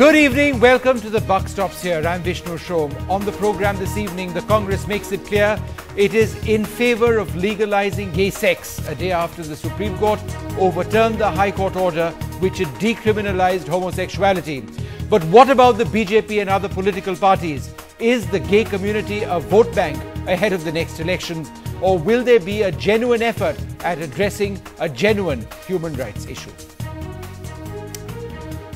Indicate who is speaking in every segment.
Speaker 1: Good evening. Welcome to the Buck Stops Here. I'm Vishnu Shom. On the program this evening, the Congress makes it clear it is in favour of legalising gay sex a day after the Supreme Court overturned the High Court order which had decriminalised homosexuality. But what about the BJP and other political parties? Is the gay community a vote bank ahead of the next elections, or will there be a genuine effort at addressing a genuine human rights issue?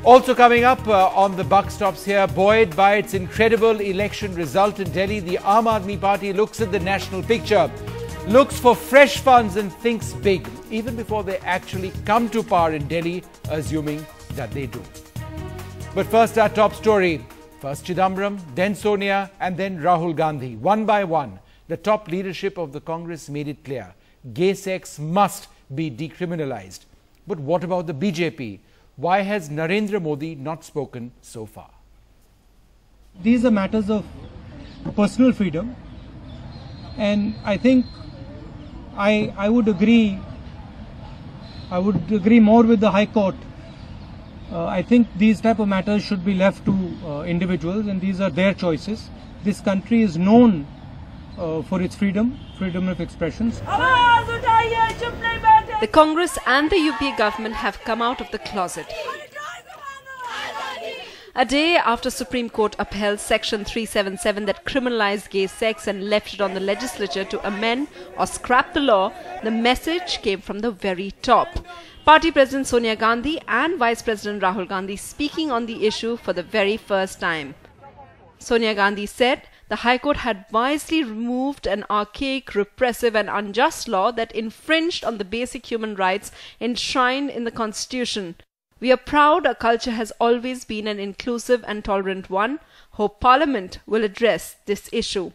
Speaker 1: Also coming up on the Buck Stops Here, buoyed by its incredible election result in Delhi, the Aam Aadmi Party looks at the national picture, looks for fresh funds and thinks big, even before they actually come to power in Delhi, assuming that they do. But first, our top story. First Chidambaram, then Sonia, and then Rahul Gandhi. One by one, the top leadership of the Congress made it clear gay sex must be decriminalised. But what about the BJP? Why has Narendra Modi not spoken so far?
Speaker 2: These are matters of personal freedom, and I think I would agree more with the High Court. I think these type of matters should be left to individuals, and these are their choices. This country is known for its freedom of expressions.
Speaker 3: The Congress and the UPA government have come out of the closet. A day after Supreme Court upheld Section 377 that criminalized gay sex and left it on the legislature to amend or scrap the law, the message came from the very top. Party President Sonia Gandhi and Vice President Rahul Gandhi speaking on the issue for the very first time. Sonia Gandhi said the High Court had wisely removed an archaic, repressive and unjust law that infringed on the basic human rights enshrined in the Constitution. We are proud our culture has always been an inclusive and tolerant one. Hope Parliament will address this issue.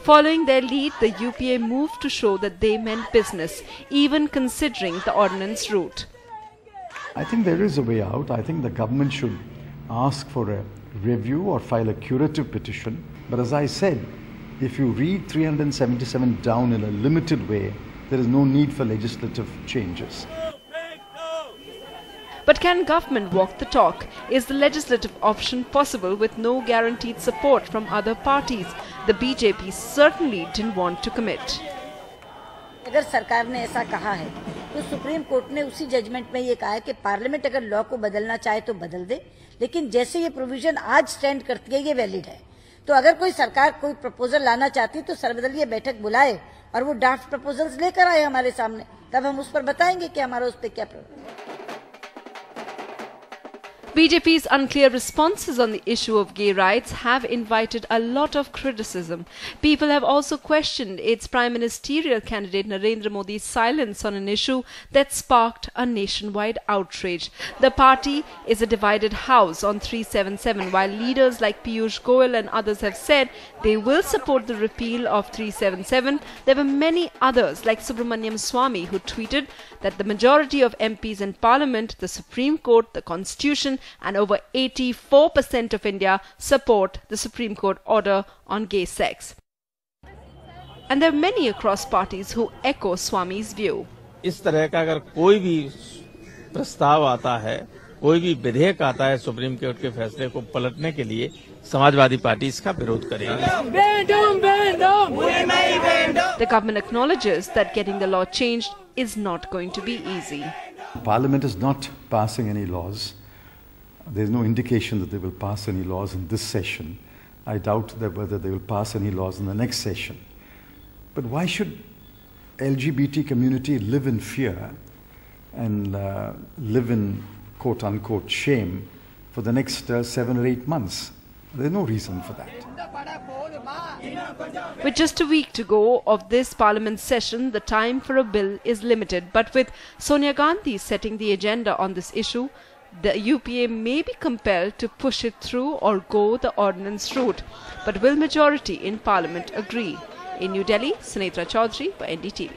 Speaker 3: Following their lead, the UPA moved to show that they meant business, even considering the ordinance route.
Speaker 4: I think there is a way out. I think the government should ask for a review or file a curative petition. But as I said, if you read 377 down in a limited way, there is no need for legislative changes.
Speaker 3: But can government walk the talk? Is the legislative option possible with no guaranteed support from other parties? The BJP certainly didn't want to commit.
Speaker 5: अगर सरकार ने ऐसा कहा है तो supreme court ने उसी judgement में ये कहा है कि पार्लियामेंट अगर लॉ को बदलना चाहे तो बदल दे, लेकिन जैसे ये प्रोविजन आज स्टैंड करती है ये वैलिड है। तो अगर कोई सरकार कोई प्रपोजल लाना चाहती है तो सर्वदलीय बैठक बुलाए और वो ड्राफ्ट प्रपोजल्स लेकर आए हमारे सामने, तब हम उस पर बताएंगे कि हमारा उस पर क्या
Speaker 3: BJP's unclear responses on the issue of gay rights have invited a lot of criticism. People have also questioned its prime ministerial candidate Narendra Modi's silence on an issue that sparked a nationwide outrage. The party is a divided house on 377, while leaders like Piyush Goyal and others have said they will support the repeal of 377. There were many others like Subramaniam Swamy who tweeted that the majority of MPs in Parliament, the Supreme Court, the Constitution and over 84% of India support the Supreme Court order on gay sex. And there are many across parties who echo Swamy's view.
Speaker 6: इस तरह का अगर कोई भी प्रस्ताव आता है, कोई भी विधेयक आता है सुप्रीम कोर्ट के फैसले को पलटने के लिए, समाजवादी पार्टी इसका विरोध करेगी.
Speaker 3: The government acknowledges that getting the law changed is not going to be easy.
Speaker 4: Parliament is not passing any laws. There is no indication that they will pass any laws in this session. I doubt that whether they will pass any laws in the next session. But why should LGBT community live in fear and live in quote-unquote shame for the next 7 or 8 months? There's no reason for that.
Speaker 3: With just a week to go of this parliament session, the time for a bill is limited. But with Sonia Gandhi setting the agenda on this issue, the UPA may be compelled to push it through or go the ordinance route. But will majority in Parliament agree? In New Delhi, Sunetra Chaudhary for NDTV.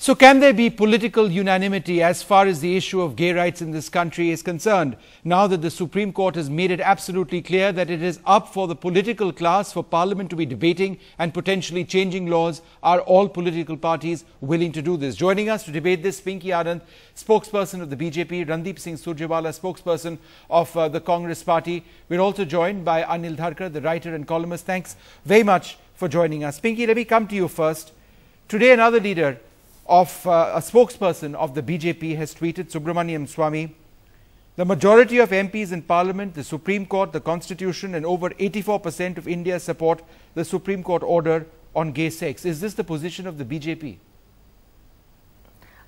Speaker 1: So can there be political unanimity as far as the issue of gay rights in this country is concerned, now that the Supreme Court has made it absolutely clear that it is up for the political class, for Parliament to be debating and potentially changing laws? Are all political parties willing to do this? Joining us to debate this, Pinky Anand, spokesperson of the BJP, Randeep Singh Surjewala, spokesperson of the Congress Party. We're also joined by Anil Dharkar, the writer and columnist. Thanks very much for joining us. Pinky, let me come to you first. Today, another leader of a spokesperson of the BJP has tweeted, Subramaniam Swamy, the majority of MPs in Parliament, the Supreme Court, the Constitution and over 84% of India support the Supreme Court order on gay sex. Is this the position of the BJP?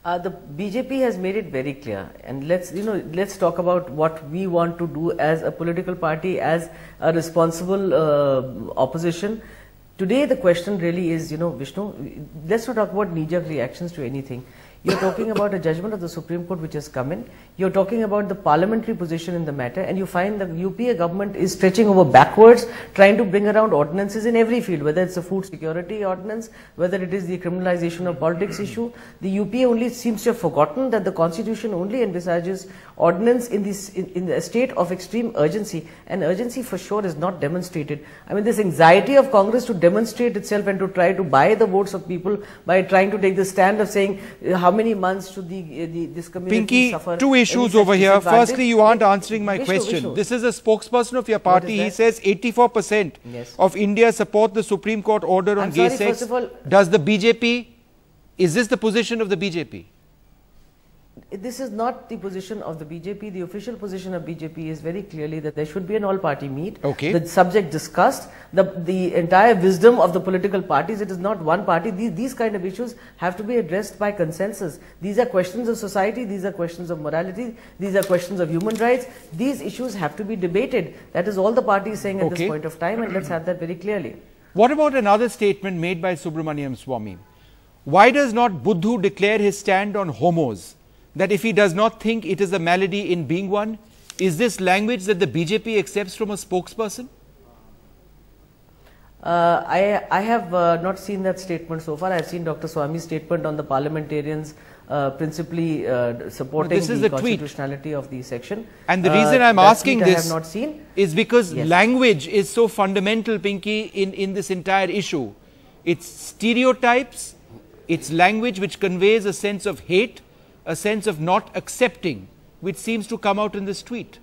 Speaker 7: The BJP has made it very clear, and let's talk about what we want to do as a political party, as a responsible opposition. Today the question really is, Vishnu, let's not talk about knee-jerk reactions to anything. You're talking about a judgment of the Supreme Court which has come in. You're talking about the parliamentary position in the matter, and you find the UPA government is stretching over backwards, trying to bring around ordinances in every field, whether it's a food security ordinance, whether it is the criminalization of politics issue. The UPA only seems to have forgotten that the Constitution only envisages ordinance in the state of extreme urgency, and urgency for sure is not demonstrated. I mean, this anxiety of Congress to demonstrate itself and to try to buy the votes of people by trying to take the stand of saying how many months should this community
Speaker 1: Pinky,
Speaker 7: suffer?
Speaker 1: Two issues over here. Firstly, you aren't answering my question. This is a spokesperson of your party. He says 84% of India support the Supreme Court order on gay sex.
Speaker 7: First of all,
Speaker 1: does the BJP, is this the position of the BJP?
Speaker 7: This is not the position of the BJP. The official position of BJP is very clearly that there should be an all-party meet.
Speaker 1: Okay.
Speaker 7: The subject discussed, the entire wisdom of the political parties. It is not one party. These kind of issues have to be addressed by consensus. These are questions of society. These are questions of morality. These are questions of human rights. These issues have to be debated. That is all the party is saying at this point of time, and let's have that very clearly.
Speaker 1: What about another statement made by Subramaniam Swamy? Why does not Buddhu declare his stand on homos? That if he does not think it is a malady in being one? Is this language that the BJP accepts from a spokesperson?
Speaker 7: I have not seen that statement so far. I have seen Dr. Swamy's statement on the parliamentarians principally supporting the constitutionality of the section.
Speaker 1: And the reason I am asking this
Speaker 7: have not seen
Speaker 1: is because language is so fundamental, Pinky, in this entire issue. It's stereotypes, it's language which conveys a sense of hate, a sense of not accepting, which seems to come out in this tweet.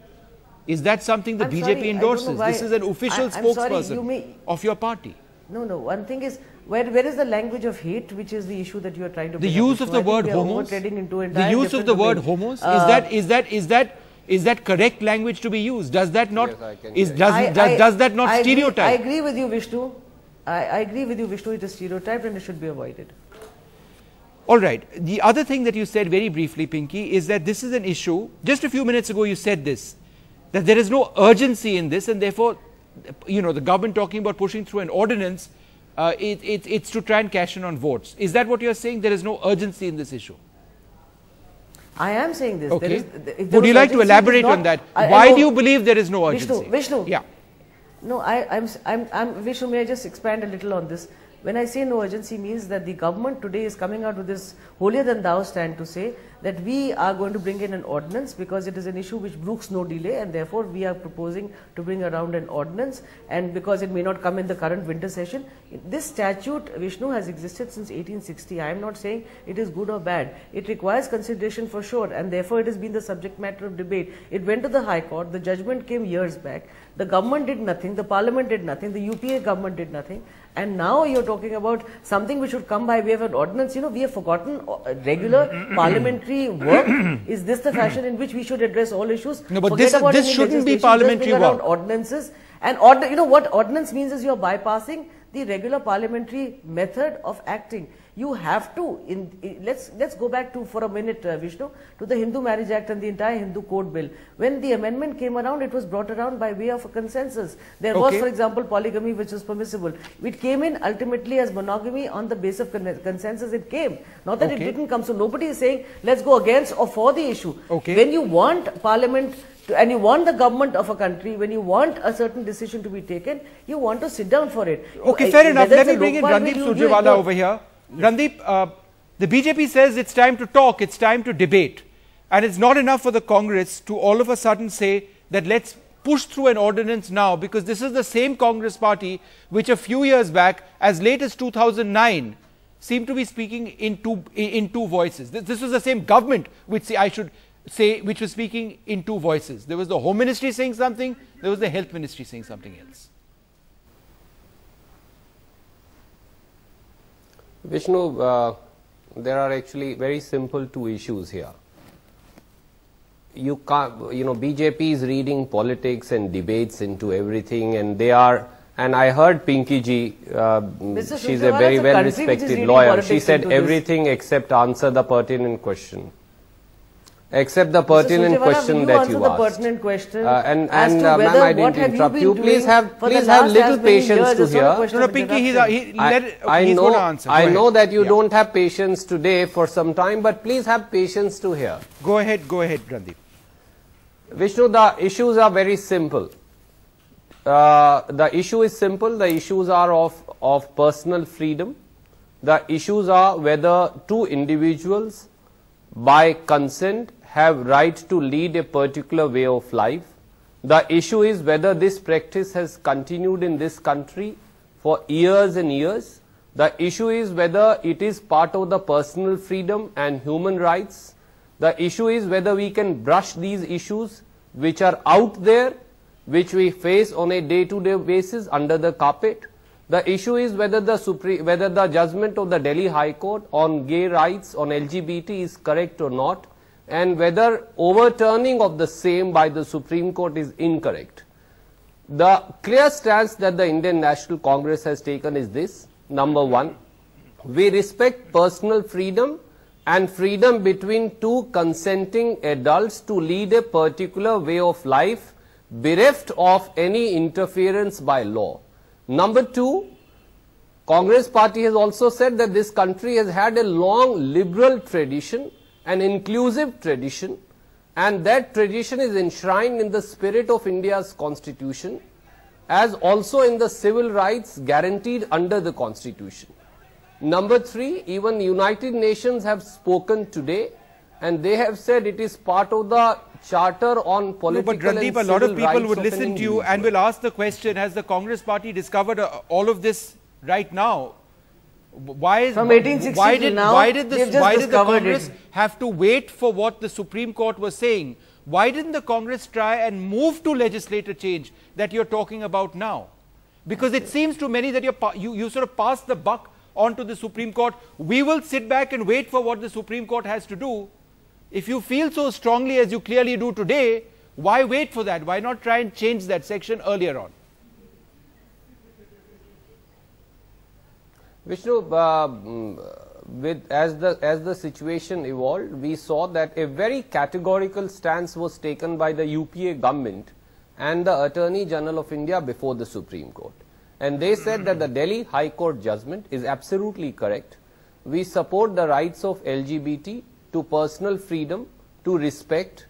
Speaker 1: Is that something the BJP endorses? This is an official spokesperson of your party.
Speaker 7: No. One thing is, where is the language of hate, which is the issue that you are trying to bring
Speaker 1: up? The use of the word homos? The use of the word homos? Is that correct language to be used? Does that not, does that not stereotype?
Speaker 7: I agree with you, Vishnu. I agree with you, Vishnu. It is stereotyped and it should be avoided.
Speaker 1: All right. The other thing that you said very briefly, Pinky, is that this is an issue. Just a few minutes ago, you said this, that there is no urgency in this, and therefore, the government talking about pushing through an ordinance, it's to try and cash in on votes. Is that what you're saying? There is no urgency in this issue?
Speaker 7: I am saying this.
Speaker 1: Okay. Would you like to elaborate on that? Why do you believe there is no urgency?
Speaker 7: Vishnu.
Speaker 1: Yeah.
Speaker 7: No, Vishnu, may I just expand a little on this? When I say no urgency means that the government today is coming out with this holier than thou stand to say that we are going to bring in an ordinance because it is an issue which brooks no delay, and therefore we are proposing to bring around an ordinance, and because it may not come in the current winter session. This statute, Vishnu, has existed since 1860. I am not saying it is good or bad. It requires consideration for sure, and therefore it has been the subject matter of debate. It went to the High Court. The judgment came years back. The government did nothing. The parliament did nothing. The UPA government did nothing. And now you're talking about something which should come by way of an ordinance. We have forgotten regular parliamentary work. Is this the fashion in which we should address all issues?
Speaker 1: No, but this shouldn't be parliamentary work.
Speaker 7: Ordinances. And what ordinance means is you're bypassing the regular parliamentary method of acting. You have to, let's go back to, for a minute, Vishnu, to the Hindu Marriage Act and the entire Hindu Code Bill. When the amendment came around, it was brought around by way of a consensus. There was, for example, polygamy, which was permissible. It came in ultimately as monogamy on the basis of consensus. It came. Not that it didn't come. So nobody is saying, let's go against or for the issue. When you want parliament and you want the government of a country, when you want a certain decision to be taken, you want to sit down for it.
Speaker 1: Okay, fair enough. Let me bring in Randeep Surjewala over here. Randeep, The BJP says it's time to talk, it's time to debate. And it's not enough for the Congress to all of a sudden say that let's push through an ordinance now, because this is the same Congress party which a few years back, as late as 2009, seemed to be speaking in two voices. This was the same government which which was speaking in two voices. There was the Home Ministry saying something, there was the Health Ministry saying something else.
Speaker 8: Vishnu, there are actually very simple two issues here. You can't, BJP is reading politics and debates into everything, and they are, and I heard Pinky ji, she's a very well respected lawyer, she said everything except answer the pertinent question. Except the pertinent question that you asked.
Speaker 7: The pertinent question
Speaker 8: and ma'am, I didn't interrupt you. Please have little patience to hear.
Speaker 1: No, Pinky, he's going to answer.
Speaker 8: I know that you don't have patience today for some time, but please have patience to hear.
Speaker 1: Go ahead, Randeep.
Speaker 8: Vishnu, the issues are very simple. The issue is simple. The issues are of personal freedom. The issues are whether two individuals by consent have right to lead a particular way of life. The issue is whether this practice has continued in this country for years and years. The issue is whether it is part of the personal freedom and human rights. The issue is whether we can brush these issues which are out there, which we face on a day-to-day basis under the carpet. The issue is whether the judgment of the Delhi High Court on gay rights, on LGBT is correct or not, and whether overturning of the same by the Supreme Court is incorrect. The clear stance that the Indian National Congress has taken is this: number one, we respect personal freedom and freedom between two consenting adults to lead a particular way of life, bereft of any interference by law. Number two, Congress party has also said that this country has had a long liberal tradition, an inclusive tradition, and that tradition is enshrined in the spirit of India's constitution, as also in the civil rights guaranteed under the constitution. Number three, even United Nations have spoken today, and they have said it is part of the Charter on Political and Civil Rights.
Speaker 1: But Randeep, a lot of people would listen to you and will ask the question, has the Congress party discovered all of this right now? Why did the Congress have to wait for what the Supreme Court was saying? Why didn't the Congress try and move to legislative change that you're talking about now? Because it seems to many that you sort of pass the buck on to the Supreme Court. We will sit back and wait for what the Supreme Court has to do. If you feel so strongly as you clearly do today, why wait for that? Why not try and change that section earlier on?
Speaker 8: Vishnu, as the situation evolved, we saw that a very categorical stance was taken by the UPA government and the Attorney General of India before the Supreme Court. And they said that the Delhi High Court judgment is absolutely correct. We support the rights of LGBT to personal freedom, to respect,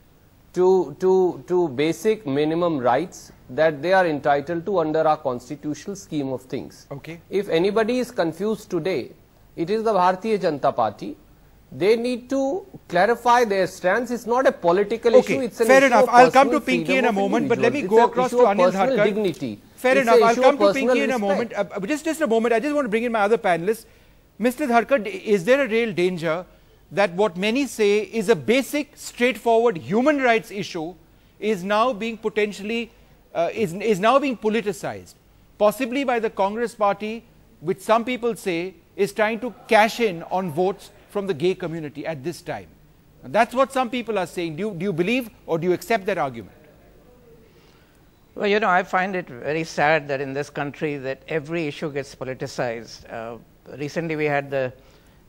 Speaker 8: to basic minimum rights that they are entitled to under our constitutional scheme of things.
Speaker 1: Okay.
Speaker 8: If anybody is confused today, it is the Bharatiya Janata Party. They need to clarify their stance. It's not a political issue. It's an
Speaker 1: fair
Speaker 8: issue
Speaker 1: enough.
Speaker 8: Of
Speaker 1: I'll come to
Speaker 8: freedom
Speaker 1: Pinky in a moment, but let me
Speaker 8: it's
Speaker 1: go across to Anil Dharkar.
Speaker 8: Dignity.
Speaker 1: Fair
Speaker 8: It's
Speaker 1: enough.
Speaker 8: an
Speaker 1: I'll
Speaker 8: issue
Speaker 1: come
Speaker 8: of
Speaker 1: to Pinky in a moment. Just a moment. I just want to bring in my other panelists. Mr. Dharkar, is there a real danger that what many say is a basic, straightforward human rights issue is now being potentially is now being politicized, possibly by the Congress party, which some people say is trying to cash in on votes from the gay community at this time? And that's what some people are saying. Do you believe or do you accept that argument?
Speaker 9: Well, you know, I find it very sad that in this country that every issue gets politicized. Recently we had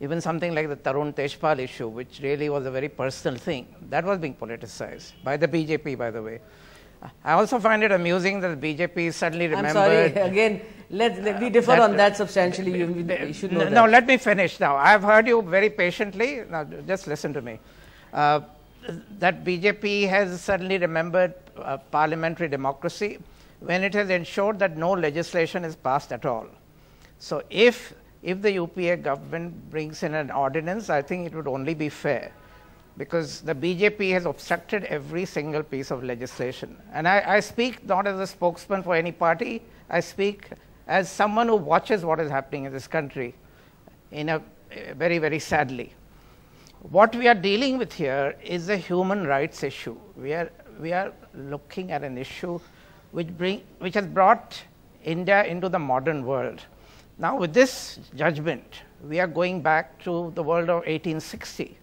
Speaker 9: even something like the Tarun Tejpal issue, which really was a very personal thing. That was being politicized by the BJP, by the way. I also find it amusing that the BJP suddenly remembered...
Speaker 7: I'm sorry, again, we differ on that substantially. You should know that.
Speaker 9: No, let me finish now. I have heard you very patiently. Now, just listen to me. That BJP has suddenly remembered parliamentary democracy when it has ensured that no legislation is passed at all. So if if the UPA government brings in an ordinance, I think it would only be fair, because the BJP has obstructed every single piece of legislation. And I speak not as a spokesman for any party, I speak as someone who watches what is happening in this country in a very, very sadly. What we are dealing with here is a human rights issue. We are looking at an issue which has brought India into the modern world. Now with this judgment, we are going back to the world of 1860.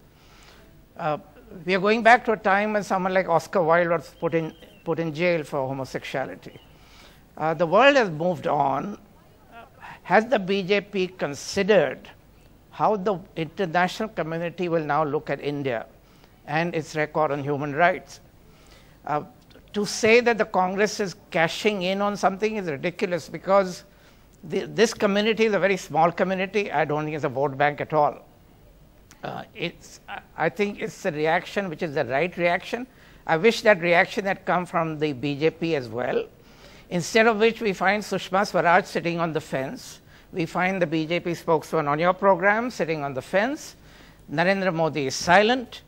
Speaker 9: We are going back to a time when someone like Oscar Wilde was put in jail for homosexuality. The world has moved on. Has the BJP considered how the international community will now look at India and its record on human rights? To say that the Congress is cashing in on something is ridiculous, because this community is a very small community. I don't think it's a vote bank at all. I think it's a reaction which is the right reaction. I wish that reaction had come from the BJP as well. Instead of which, we find Sushma Swaraj sitting on the fence. We find the BJP spokesman on your program sitting on the fence. Narendra Modi is silent.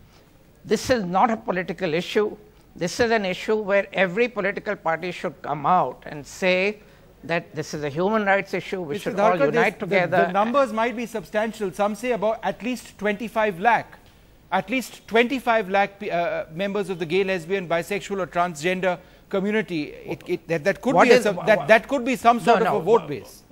Speaker 9: This is not a political issue. This is an issue where every political party should come out and say that this is a human rights issue. We should all unite together.
Speaker 1: The numbers might be substantial. Some say about at least 25 lakh. At least 25 lakh members of the gay, lesbian, bisexual or transgender community. That could be some sort of a vote base.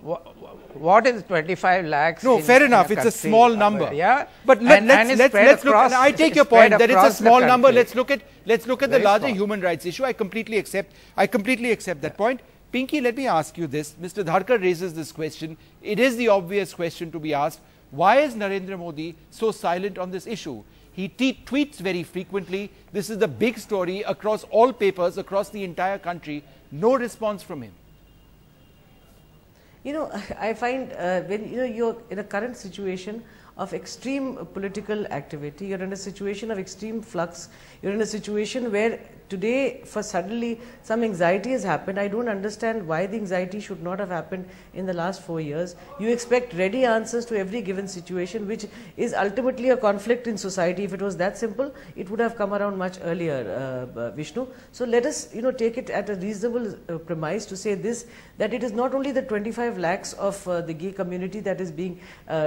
Speaker 9: What is 25 lakhs?
Speaker 1: No, fair enough. It's a small number. Yeah, but let's look. I take your point that it's a small number. Let's look at the larger human rights issue. I completely accept that point. Pinky, let me ask you this. Mr. Dharkar raises this question. It is the obvious question to be asked. Why is Narendra Modi so silent on this issue? He tweets very frequently. This is the big story across all papers, across the entire country. No response from him.
Speaker 7: I find when you're in a current situation of extreme political activity, you're in a situation of extreme flux, you're in a situation where today for suddenly some anxiety has happened. I don't understand why the anxiety should not have happened in the last 4 years. You expect ready answers to every given situation, which is ultimately a conflict in society. If it was that simple, it would have come around much earlier, Vishnu. So let us take it at a reasonable premise to say this, that it is not only the 25 lakhs of the gay community that is being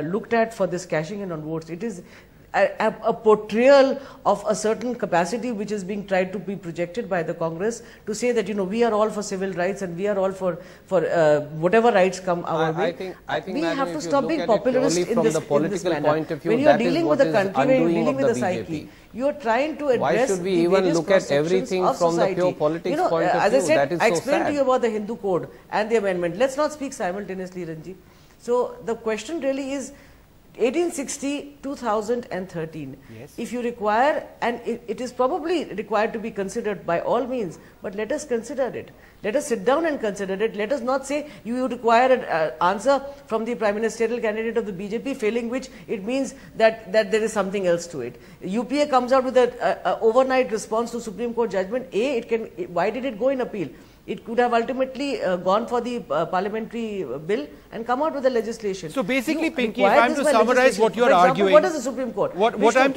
Speaker 7: looked at for this cashing in on votes. It is a portrayal of a certain capacity which is being tried to be projected by the Congress to say that we are all for civil rights and we are all for whatever rights come our way.
Speaker 8: I think
Speaker 7: we have to stop being popularist in this manner. When you are dealing with the country, when you are dealing with the psyche, you are trying to address
Speaker 8: why should we even look at everything from the pure politics point of view?
Speaker 7: As I said,
Speaker 8: that is
Speaker 7: I explained to you about the Hindu code and the amendment. Let's not speak simultaneously, Ranji. So the question really is 1860, 2013.
Speaker 1: Yes.
Speaker 7: If you require, and it is probably required to be considered by all means, but let us consider it. Let us sit down and consider it. Let us not say you require an answer from the prime ministerial candidate of the BJP, failing which it means that there is something else to it. UPA comes out with an overnight response to Supreme Court judgment. Why did it go in appeal? It could have ultimately gone for the parliamentary bill and come out with the legislation.
Speaker 1: So basically, Pinky, if I am to summarize what you are arguing,
Speaker 7: what is the Supreme Court?
Speaker 1: If I am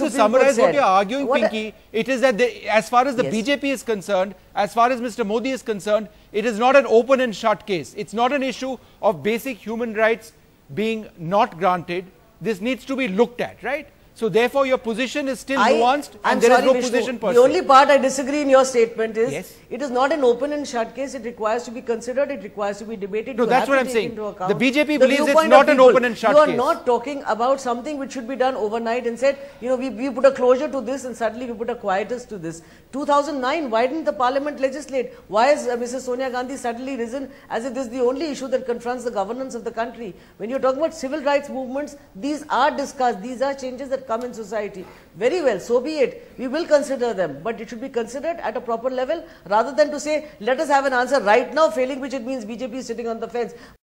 Speaker 1: to summarize what you are arguing, Pinky, it is that as far as the BJP is concerned, as far as Mr. Modi is concerned, it is not an open and shut case. It's not an issue of basic human rights being not granted. This needs to be looked at, right? So therefore, your position is still nuanced and there is no position per se.
Speaker 7: The only part I disagree in your statement is, it is not an open and shut case. It requires to be considered. It requires to be debated.
Speaker 1: No, that's what I'm saying. The BJP believes it's not an open and shut case.
Speaker 7: You are not talking about something which should be done overnight and said, we put a closure to this and suddenly we put a quietus to this. 2009, why didn't the parliament legislate? Why has Mrs. Sonia Gandhi suddenly risen as if this is the only issue that confronts the governance of the country? When you're talking about civil rights movements, these are discussed. These are changes that come in society. Very well, so be it. We will consider them, but it should be considered at a proper level rather than to say, let us have an answer right now, failing which it means BJP is sitting on the fence.